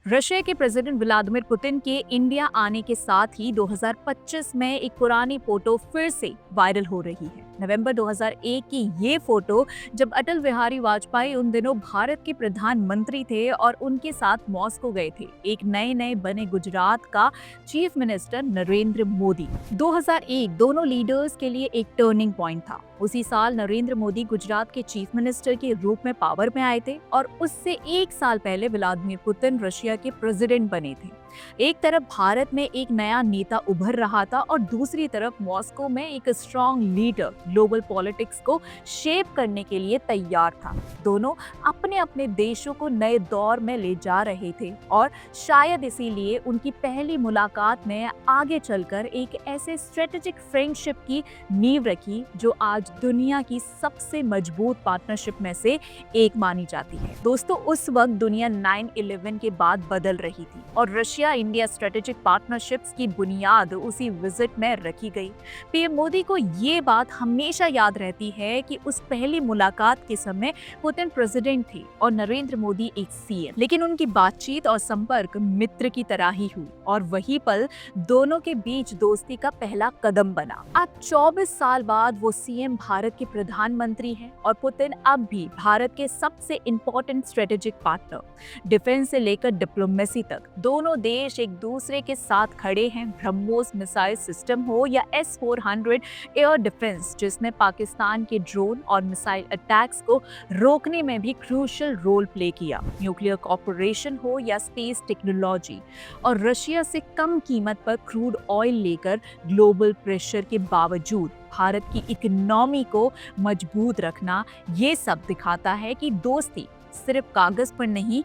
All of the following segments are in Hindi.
रशिया के प्रेसिडेंट व्लादिमीर पुतिन के इंडिया आने के साथ ही 2025 में एक पुरानी फोटो फिर से वायरल हो रही है। नवंबर 2001 की ये फोटो, जब अटल बिहारी वाजपेयी उन दिनों भारत के प्रधानमंत्री थे और उनके साथ मॉस्को गए थे एक नए नए बने गुजरात का चीफ मिनिस्टर नरेंद्र मोदी। 2001 दोनों लीडर्स के लिए एक टर्निंग पॉइंट था। उसी साल नरेंद्र मोदी गुजरात के चीफ मिनिस्टर के रूप में पावर में आए थे और उससे एक साल पहले व्लादिमीर पुतिन रशिया के प्रेसिडेंट बने थे। एक तरफ भारत में एक नया नेता उभर रहा था और दूसरी तरफ मॉस्को में एक स्ट्रॉन्ग लीडर ग्लोबल पॉलिटिक्स को शेप करने के लिए तैयार था। दोनों अपने अपने देशों को नए दौर में ले जा रहे थे और शायद इसीलिए उनकी पहली मुलाकात ने आगे चलकर एक ऐसे स्ट्रेटेजिक फ्रेंडशिप की नींव रखी जो आज दुनिया की सबसे मजबूत पार्टनरशिप में से एक मानी जाती है। दोस्तों, उस वक्त दुनिया 9/11 के बाद बदल रही थी और रशिया इंडिया स्ट्रेटेजिक पार्टनरशिप्स की बुनियाद उसी विजिट में रखी गई। पीएम मोदी को ये बात हमेशा याद रहती है कि उस पहली मुलाकात के समय पुतिन प्रेसिडेंट थे और नरेंद्र मोदी एक सीएम, लेकिन उनकी बातचीत और संपर्क मित्र की तरह ही हुई और वही पल दोनों के बीच दोस्ती का पहला कदम बना। आज 24 साल बाद वो सीएम भारत के प्रधानमंत्री हैं और पुतिन अब भी भारत के सबसे इंपॉर्टेंट स्ट्रेटेजिक पार्टनर। डिफेंस से लेकर डिप्लोमेसी तक दोनों देश एक दूसरे के साथ खड़े हैं। ब्रह्मोस मिसाइल सिस्टम हो या S-400 एयर डिफेंस, जिसने पाकिस्तान के ड्रोन और मिसाइल अटैक्स को रोकने में भी क्रूशियल रोल प्ले किया। न्यूक्लियर कॉर्पोरेशन हो या स्पेस टेक्नोलॉजी और रशिया से कम कीमत पर क्रूड ऑयल लेकर ग्लोबल प्रेशर के बावजूद भारत की इकोनॉमी को मजबूत रखना, ये सब दिखाता है कि दोस्ती सिर्फ कागज पर नहीं,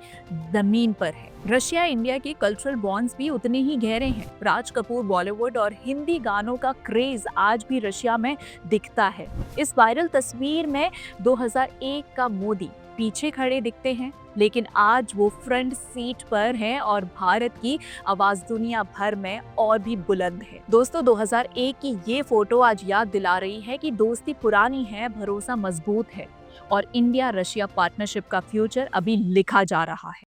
जमीन पर है। रशिया इंडिया के कल्चरल बॉन्ड्स भी उतने ही गहरे हैं। राज कपूर बॉलीवुड और हिंदी गानों का क्रेज आज भी रशिया में दिखता है। इस वायरल तस्वीर में 2001 का मोदी पीछे खड़े दिखते हैं, लेकिन आज वो फ्रंट सीट पर हैं और भारत की आवाज दुनिया भर में और भी बुलंद है। दोस्तों, 2001 की ये फोटो आज याद दिला रही है कि दोस्ती पुरानी है, भरोसा मजबूत है और इंडिया रशिया पार्टनरशिप का फ्यूचर अभी लिखा जा रहा है।